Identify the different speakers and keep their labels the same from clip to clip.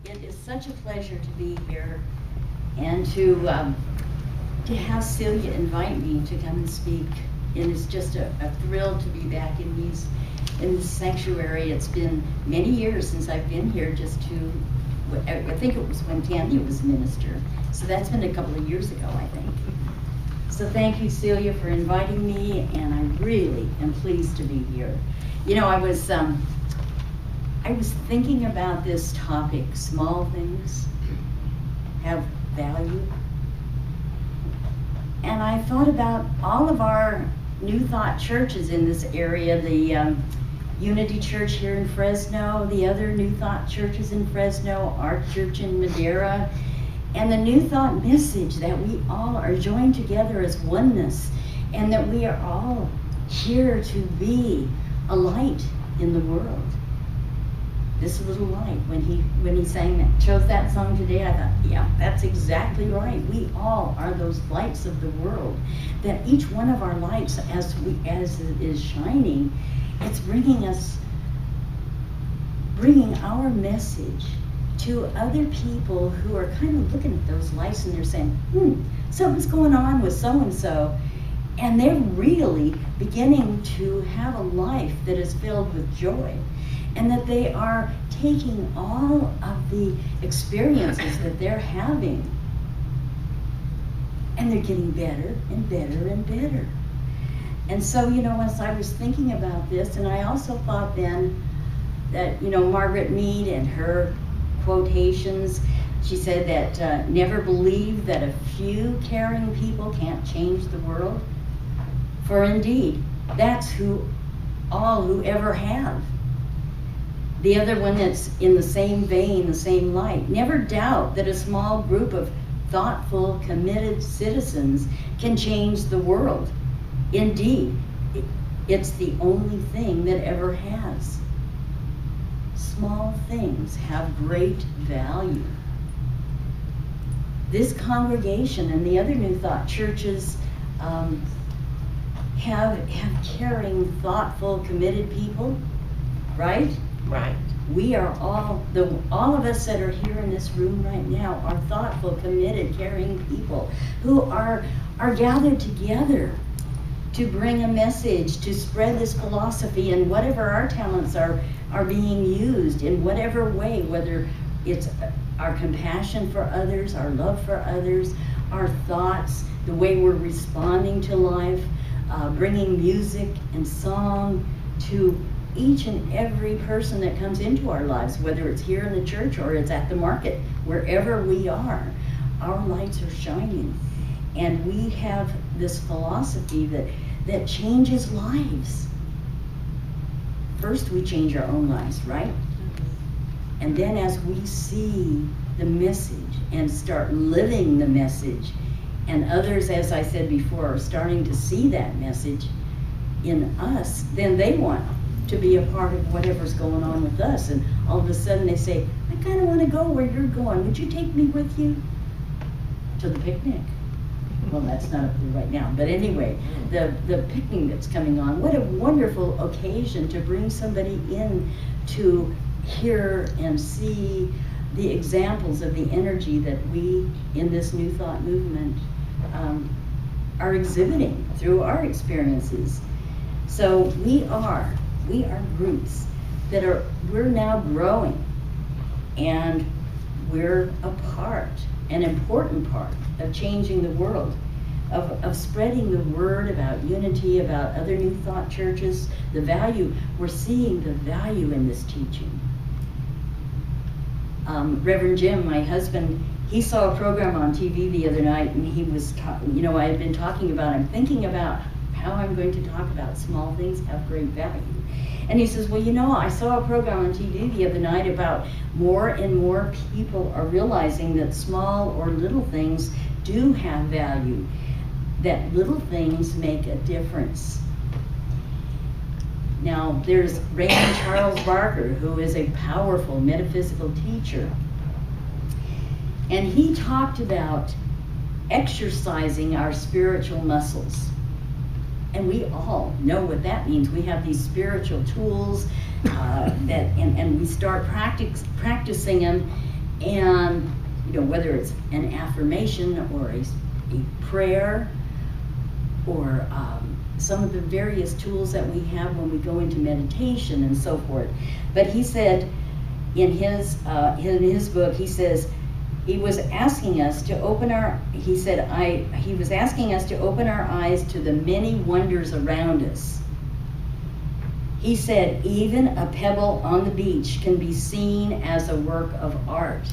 Speaker 1: It is such a pleasure to be here and to have Celia invite me to come and speak. And it's just a thrill to be back in this sanctuary. It's been many years since I've been here, I think it was when Candy was minister. So that's been a couple of years ago, I think. So thank you, Celia, for inviting me, and I really am pleased to be here. You know, I was thinking about this topic, small things have value. And I thought about all of our New Thought churches in this area, the Unity Church here in Fresno, the other New Thought churches in Fresno, our church in Madera, and the New Thought message that we all are joined together as oneness, and that we are all here to be a light in the world. This little light, when he chose that song today, I thought, yeah, that's exactly right. We all are those lights of the world. That each one of our lights, as it is shining, it's bringing our message to other people who are kind of looking at those lights and they're saying, something's going on with so-and-so. And they're really beginning to have a life that is filled with joy. And that they are taking all of the experiences that they're having, and they're getting better and better and better. And so, you know, as I was thinking about this, and I also thought then that, you know, Margaret Mead and her quotations, she said that never believe that a few caring people can't change the world. For indeed, that's who ever have. The other one that's in the same vein, the same light. Never doubt that a small group of thoughtful, committed citizens can change the world. Indeed, it's the only thing that ever has. Small things have great value. This congregation and the other New Thought churches have caring, thoughtful, committed people, right?
Speaker 2: Right.
Speaker 1: We are all of us that are here in this room right now are thoughtful, committed, caring people who are gathered together to bring a message, to spread this philosophy, and whatever our talents are being used in whatever way, whether it's our compassion for others, our love for others, our thoughts, the way we're responding to life, bringing music and song to each and every person that comes into our lives, whether it's here in the church or it's at the market, wherever we are, our lights are shining. And we have this philosophy that changes lives. First, we change our own lives, right? And then as we see the message and start living the message, and others, as I said before, are starting to see that message in us, then they want to be a part of whatever's going on with us. And all of a sudden they say, I kind of want to go where you're going. Would you take me with you to the picnic? Well, that's not up there right now. But anyway, the picnic that's coming on, what a wonderful occasion to bring somebody in to hear and see the examples of the energy that we in this New Thought movement are exhibiting through our experiences. So we are groups that we're now growing, and we're a part, an important part of changing the world, of spreading the word about unity, about other New Thought churches, the value, we're seeing the value in this teaching. Reverend Jim, my husband, he saw a program on TV the other night, and he was, I had been talking about, I'm thinking about how I'm going to talk about small things have great value. And he says, well, I saw a program on TV the other night about more and more people are realizing that small or little things do have value, that little things make a difference. Now, there's Raymond Charles Barker, who is a powerful metaphysical teacher. And he talked about exercising our spiritual muscles. And we all know what that means. We have these spiritual tools and we start practicing them, And whether it's an affirmation or a prayer or some of the various tools that we have when we go into meditation and so forth. But he said in his book, he says he was asking us to open our eyes to the many wonders around us. He said even a pebble on the beach can be seen as a work of art.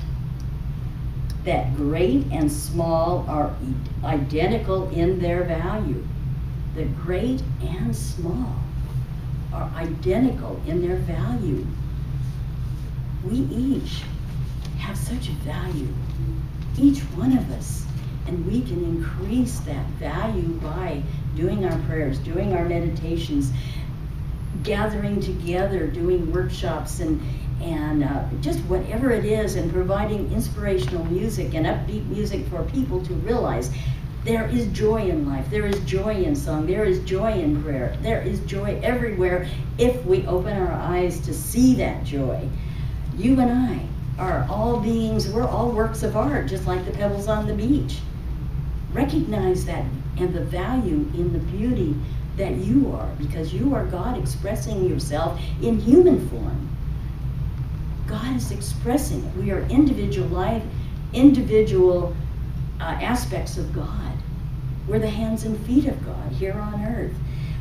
Speaker 1: That great and small are identical in their value. The great and small are identical in their value. We each have such value, each one of us, and we can increase that value by doing our prayers, doing our meditations, gathering together, doing workshops and just whatever it is, and providing inspirational music and upbeat music for people to realize there is joy in life, there is joy in song, there is joy in prayer, there is joy everywhere if we open our eyes to see that joy. You and I are all beings, we're all works of art, just like the pebbles on the beach. Recognize that and the value in the beauty that you are, because you are God expressing yourself in human form. God is expressing it. We are individual aspects of God. We're the hands and feet of God here on earth.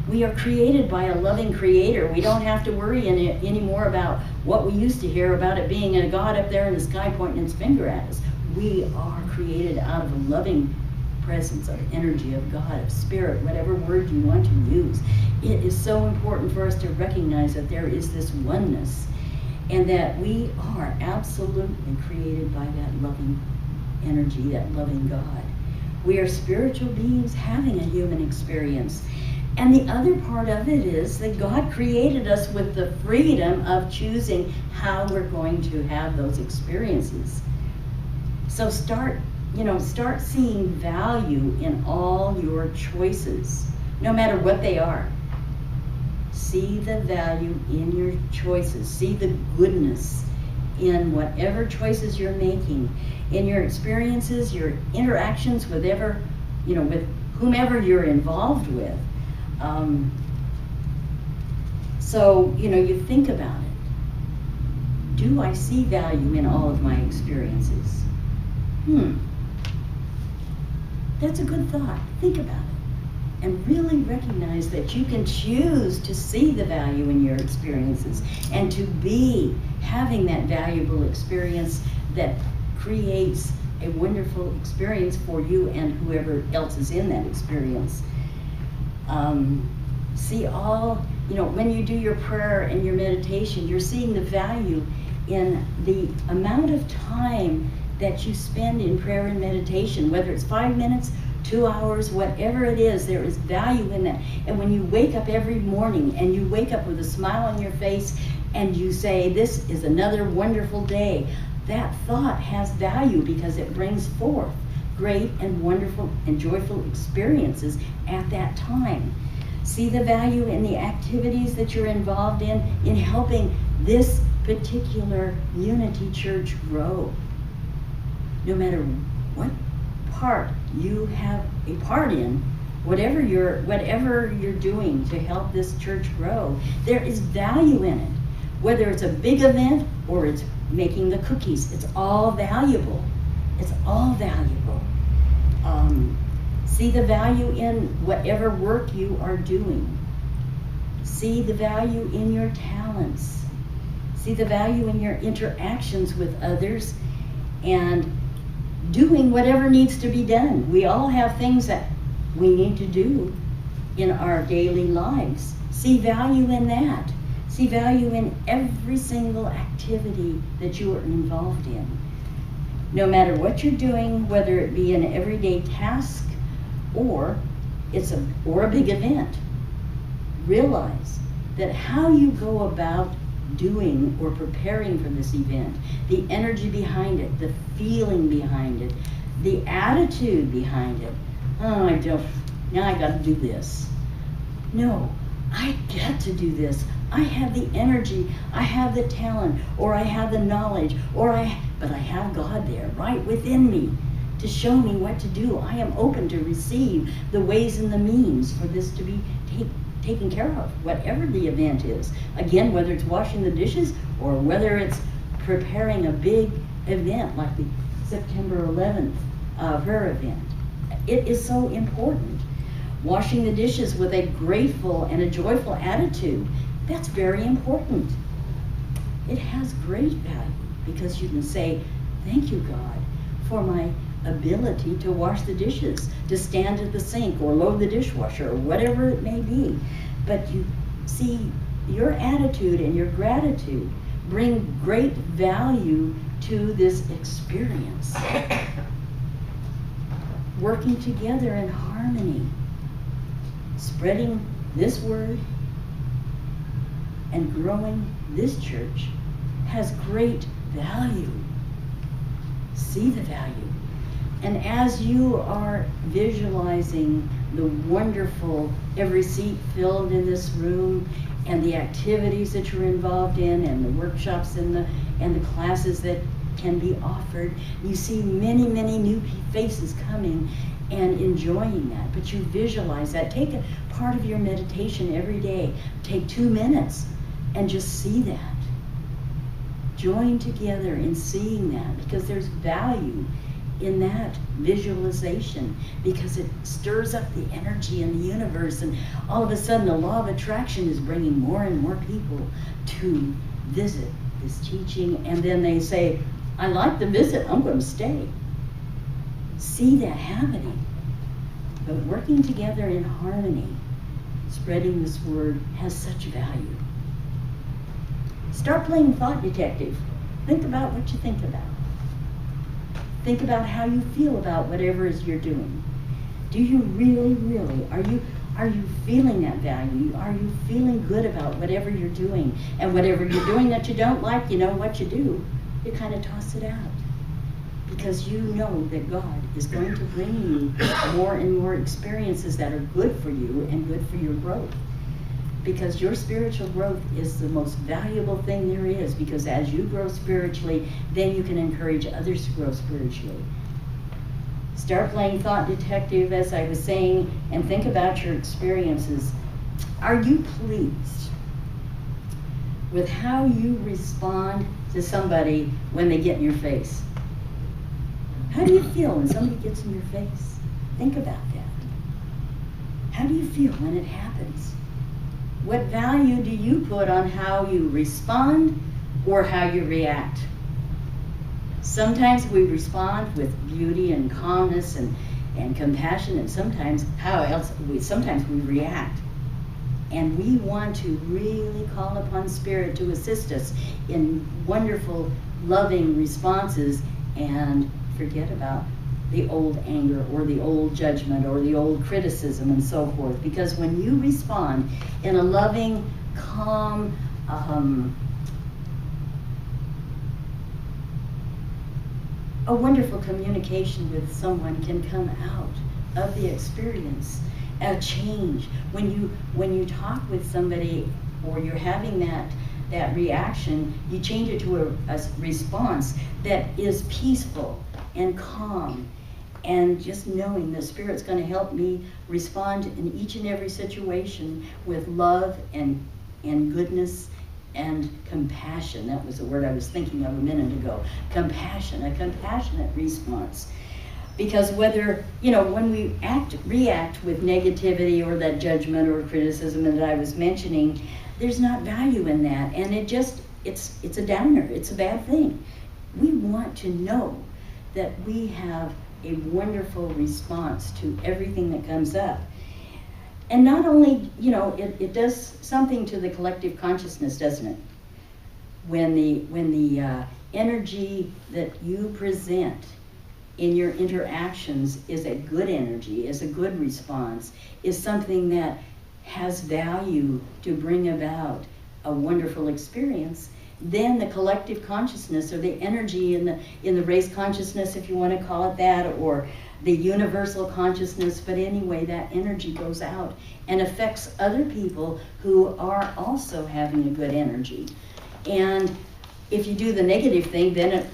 Speaker 1: We are created by a loving creator. We don't have to worry anymore about what we used to hear about it being a God up there in the sky pointing its finger at us. We are created out of a loving presence, of energy of God, of spirit, whatever word you want to use. It is so important for us to recognize that there is this oneness, and that we are absolutely created by that loving energy, that loving God. We are spiritual beings having a human experience. And the other part of it is that God created us with the freedom of choosing how we're going to have those experiences. So start seeing value in all your choices, no matter what they are. See the value in your choices. See the goodness in whatever choices you're making, in your experiences, your interactions with whomever you're involved with. So you think about it. Do I see value in all of my experiences? That's a good thought. Think about it. And really recognize that you can choose to see the value in your experiences and to be having that valuable experience that creates a wonderful experience for you and whoever else is in that experience. When you do your prayer and your meditation, you're seeing the value in the amount of time that you spend in prayer and meditation, whether it's 5 minutes, 2 hours, whatever it is, there is value in that. And when you wake up every morning and you wake up with a smile on your face and you say, this is another wonderful day, that thought has value because it brings forth great and wonderful and joyful experiences at that time. See the value in the activities that you're involved in helping this particular Unity Church grow. No matter what part you have a part in, whatever you're doing to help this church grow, there is value in it. Whether it's a big event or it's making the cookies, it's all valuable. It's all valuable. See the value in whatever work you are doing. See the value in your talents. See the value in your interactions with others and doing whatever needs to be done. We all have things that we need to do in our daily lives. See value in that. See value in every single activity that you are involved in. No matter what you're doing, whether it be an everyday task or a big event, realize that how you go about doing or preparing for this event, the energy behind it, the feeling behind it, the attitude behind it. Now I got to do this. No, I get to do this. I have the energy, I have the talent, or I have the knowledge, but I have God there right within me to show me what to do. I am open to receive the ways and the means for this to be taken care of, whatever the event is. Again, whether it's washing the dishes or whether it's preparing a big event like the September 11th, her event. It is so important. Washing the dishes with a grateful and a joyful attitude, that's very important. It has great value because you can say, thank you, God, for my ability to wash the dishes, to stand at the sink or load the dishwasher or whatever it may be. But you see, your attitude and your gratitude bring great value to this experience. Working together in harmony, spreading this word and growing this church has great value. See the value. And as you are visualizing the wonderful, every seat filled in this room, and the activities that you're involved in, and the workshops and the classes that can be offered, you see many, many new faces coming and enjoying that. But you visualize that. Take a part of your meditation every day. Take 2 minutes and just see that. Join together in seeing that, because there's value in that visualization, because it stirs up the energy in the universe, and all of a sudden the law of attraction is bringing more and more people to visit this teaching, and then they say, I like the visit, I'm going to stay. See that happening. But working together in harmony, spreading this word, has such value. Start playing thought detective. Think about what you think about. Think about how you feel about whatever it is you're doing. Do you really, are you feeling that value? Are you feeling good about whatever you're doing? And whatever you're doing that you don't like, you know what you do. You kind of toss it out. Because you know that God is going to bring you more and more experiences that are good for you and good for your growth. Because your spiritual growth is the most valuable thing there is, because as you grow spiritually, then you can encourage others to grow spiritually. Start playing thought detective, as I was saying, and think about your experiences. Are you pleased with how you respond to somebody when they get in your face? How do you feel when somebody gets in your face? Think about that. How do you feel when it happens? What value do you put on how you respond or how you react? Sometimes we respond with beauty and calmness and compassion, and sometimes sometimes we react. And we want to really call upon Spirit to assist us in wonderful, loving responses, and forget about the old anger or the old judgment or the old criticism and so forth. Because when you respond in a loving, calm, a wonderful communication with someone can come out of the experience, a change. When you talk with somebody or you're having that reaction, you change it to a response that is peaceful and calm, and just knowing the Spirit's going to help me respond in each and every situation with love and goodness and compassion. That was the word I was thinking of a minute ago. Compassion, a compassionate response. Because whether, when we react with negativity or that judgment or criticism that I was mentioning, there's not value in that, and it's a downer, it's a bad thing. We want to know that we have a wonderful response to everything that comes up. And not only, it does something to the collective consciousness, doesn't it? When the energy that you present in your interactions is a good energy, is a good response, is something that has value to bring about a wonderful experience, then the collective consciousness, or the energy in the race consciousness, if you want to call it that, or the universal consciousness, but anyway, that energy goes out and affects other people who are also having a good energy. And if you do the negative thing, then it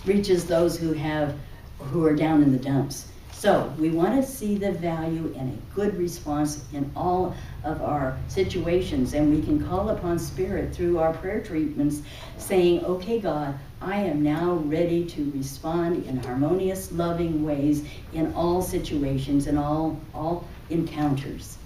Speaker 1: reaches those who are down in the dumps. So we want to see the value and a good response in all of our situations, and we can call upon Spirit through our prayer treatments, saying, okay, God, I am now ready to respond in harmonious, loving ways in all situations and all encounters.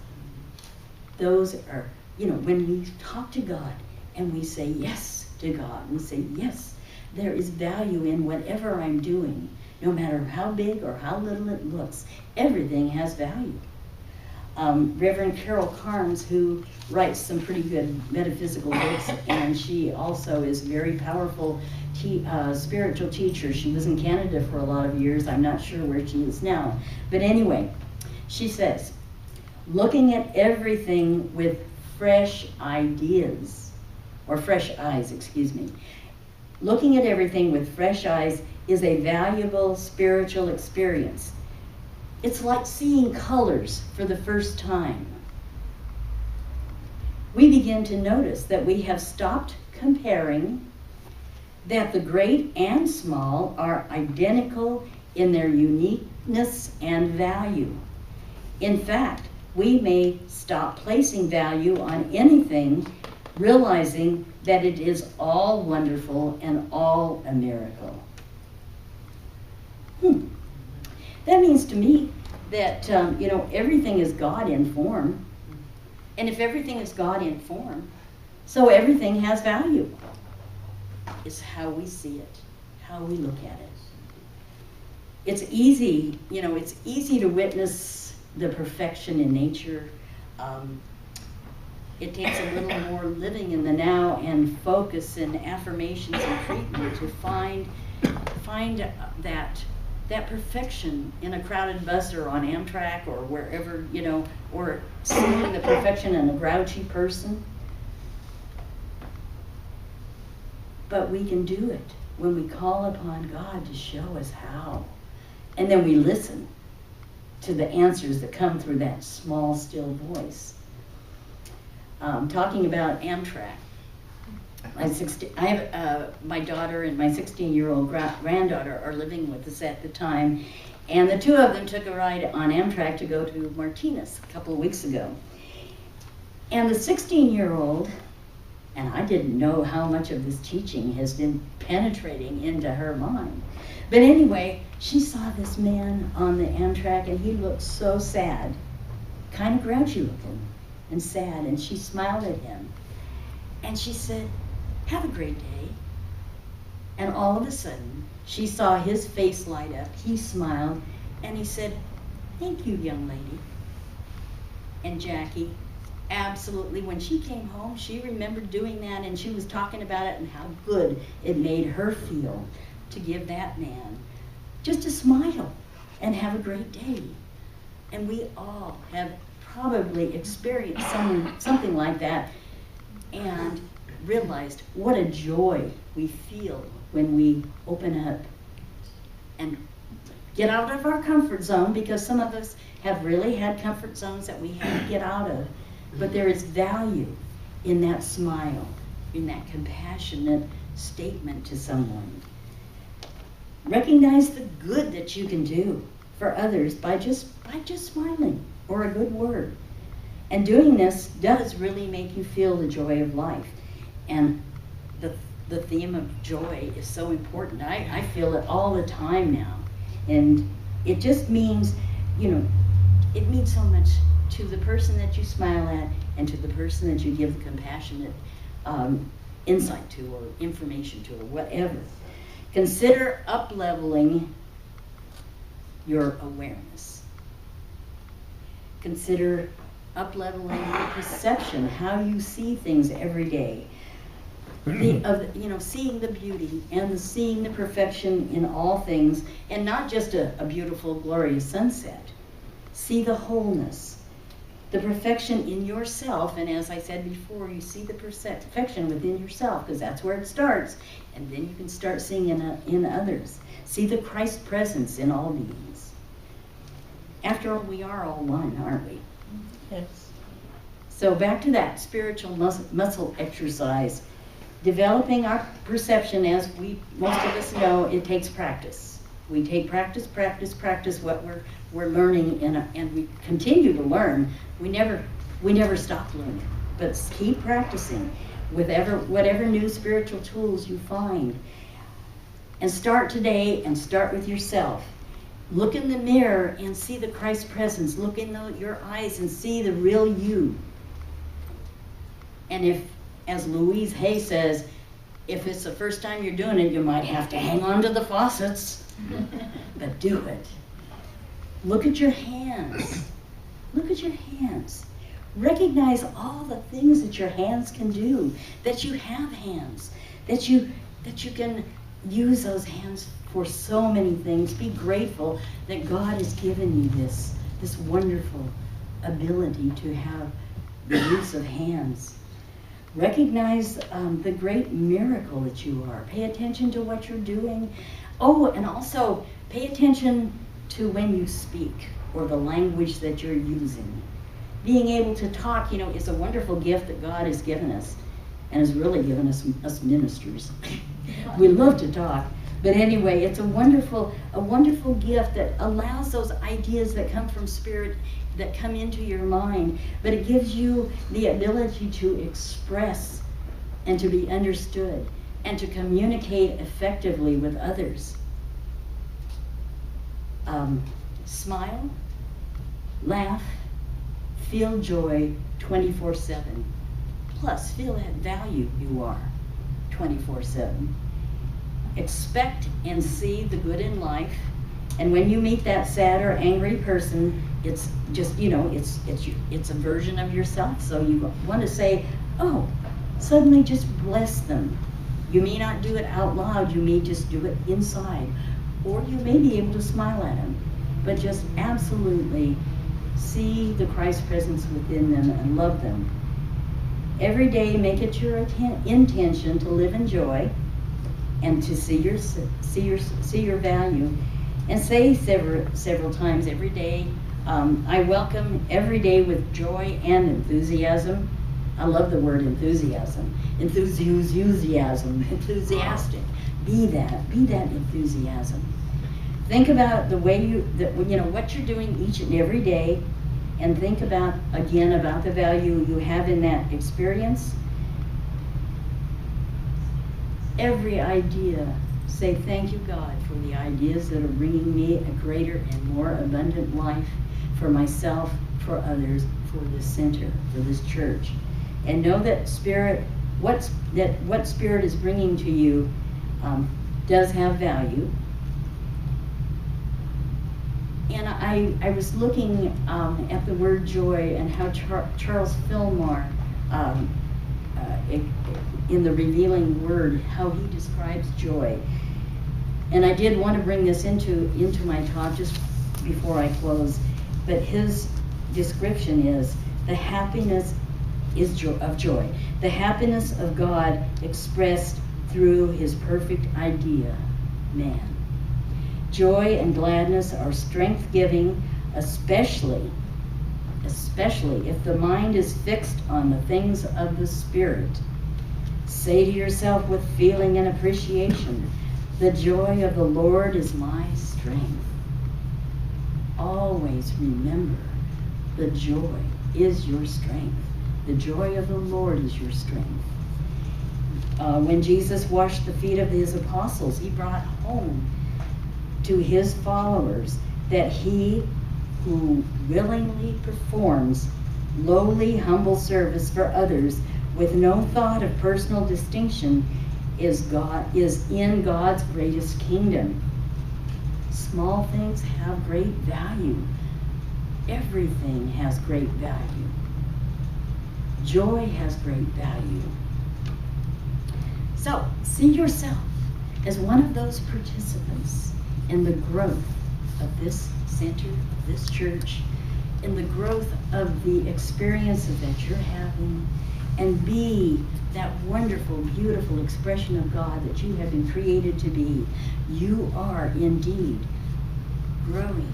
Speaker 1: Those are, when we talk to God and we say yes to God, we say, yes, there is value in whatever I'm doing. No matter how big or how little it looks, everything has value. Reverend Carol Carnes, who writes some pretty good metaphysical books, and she also is a very powerful spiritual teacher. She was in Canada for a lot of years. I'm not sure where she is now. But anyway, she says, looking at everything with fresh ideas, or fresh eyes, excuse me. Looking at everything with fresh eyes is a valuable spiritual experience. It's like seeing colors for the first time. We begin to notice that we have stopped comparing, that the great and small are identical in their uniqueness and value. In fact, we may stop placing value on anything, realizing that it is all wonderful and all a miracle. That means to me that, everything is God in form. And if everything is God in form, so everything has value. It's how we see it, how we look at it. It's easy, it's easy to witness the perfection in nature. It takes a little more living in the now and focus and affirmations and treatment to find that perfection in a crowded bus or on Amtrak or wherever, or seeing the perfection in a grouchy person. But we can do it when we call upon God to show us how. And then we listen to the answers that come through that small, still voice. Talking about Amtrak, my daughter and my 16-year-old granddaughter are living with us at the time, and the two of them took a ride on Amtrak to go to Martinez a couple of weeks ago. And the 16-year-old, and I didn't know how much of this teaching has been penetrating into her mind, but anyway, she saw this man on the Amtrak, and he looked so sad, kind of grouchy looking and sad, and she smiled at him, and she said, "Have a great day." And all of a sudden, she saw his face light up. He smiled, and he said, "Thank you, young lady." And Jackie, absolutely, when she came home, she remembered doing that, and she was talking about it and how good it made her feel to give that man just a smile and have a great day. And we all have probably experienced something like that and realized what a joy we feel when we open up and get out of our comfort zone, because some of us have really had comfort zones that we had to get out of. But there is value in that smile, in that compassionate statement to someone. Recognize the good that you can do for others by just smiling or a good word. And doing this does really make you feel the joy of life. And the theme of joy is so important. I feel it all the time now. And it just means, it means so much to the person that you smile at and to the person that you give compassionate insight to or information to or whatever. Consider up-leveling your awareness. Consider up-leveling your perception, how you see things every day. Seeing the beauty and seeing the perfection in all things, and not just a beautiful, glorious sunset. See the wholeness. the perfection in yourself, and as I said before, you see the perfection within yourself, because that's where it starts, and then you can start seeing in others. See the Christ presence in all beings. After all, we are all one, aren't we?
Speaker 2: Yes.
Speaker 1: So back to that spiritual muscle exercise. Developing our perception, as most of us know, it takes practice. We take practice what we're learning, and we continue to learn. We never stop learning, but keep practicing with whatever new spiritual tools you find. And start today, and start with yourself. Look in the mirror and see the Christ presence. Look in your eyes and see the real you. And if, as Louise Hay says, if it's the first time you're doing it, you might have to hang on to the faucets, but do it. Look at your hands. Look at your hands. Recognize all the things that your hands can do, that you have hands, that you can use those hands for so many things. Be grateful that God has given you this wonderful ability to have the use of hands. Recognize the great miracle that you are. Pay attention to what you're doing. Oh, and also pay attention to when you speak, or the language that you're using. Being able to talk, is a wonderful gift that God has given us, and has really given us ministers. We love to talk. But anyway, it's a wonderful gift that allows those ideas that come from Spirit, that come into your mind, but it gives you the ability to express and to be understood and to communicate effectively with others. Smile, laugh, feel joy 24/7. Plus, feel that value you are 24/7. Expect and see the good in life, and when you meet that sad or angry person, it's just, it's a version of yourself. So you want to say, oh, suddenly just bless them. You may not do it out loud, you may just do it inside, or you may be able to smile at them, but just absolutely see the Christ presence within them and love them. Every day, make it your intention to live in joy and to see your value, and say several times every day, I welcome every day with joy and enthusiasm. I love the word enthusiasm. Enthusiastic. Be that enthusiasm. Think about the way what you're doing each and every day, and think about the value you have in that experience. Every idea, say thank you, God, for the ideas that are bringing me a greater and more abundant life for myself, for others, for this center, for this church. And know that what Spirit is bringing to you does have value. And I was looking at the word joy, and how Charles Fillmore, in the Revealing Word, how he describes joy. And I did want to bring this into my talk just before I close, but his description is the happiness of joy. The happiness of God expressed through his perfect idea, man. Joy and gladness are strength-giving, especially if the mind is fixed on the things of the Spirit. Say to yourself with feeling and appreciation, the joy of the Lord is my strength. Always remember, the joy is your strength. The joy of the Lord is your strength. When Jesus washed the feet of his apostles, he brought home to his followers that he who willingly performs lowly, humble service for others with no thought of personal distinction is in God's greatest kingdom. Small things have great value. Everything has great value. Joy has great value. So, see yourself as one of those participants in the growth of this center, of this church, in the growth of the experiences that you're having, and be that wonderful, beautiful expression of God that you have been created to be. You are indeed growing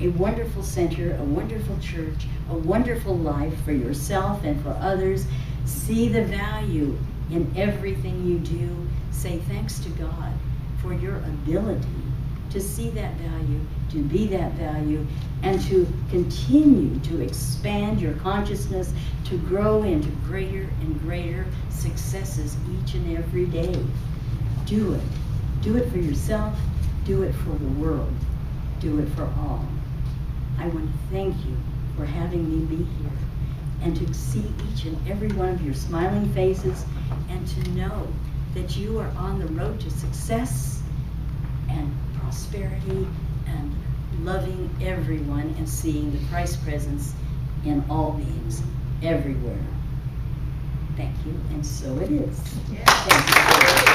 Speaker 1: a wonderful center, a wonderful church, a wonderful life for yourself and for others. See the value in everything you do. Say thanks to God for your ability to see that value, to be that value, and to continue to expand your consciousness, to grow into greater and greater successes each and every day. Do it. Do it for yourself. Do it for the world. Do it for all. I want to thank you for having me be here, and to see each and every one of your smiling faces, and to know that you are on the road to success and prosperity and loving everyone and seeing the Christ presence in all beings everywhere. Thank you, and so it is.
Speaker 2: Yeah.
Speaker 1: Thank you.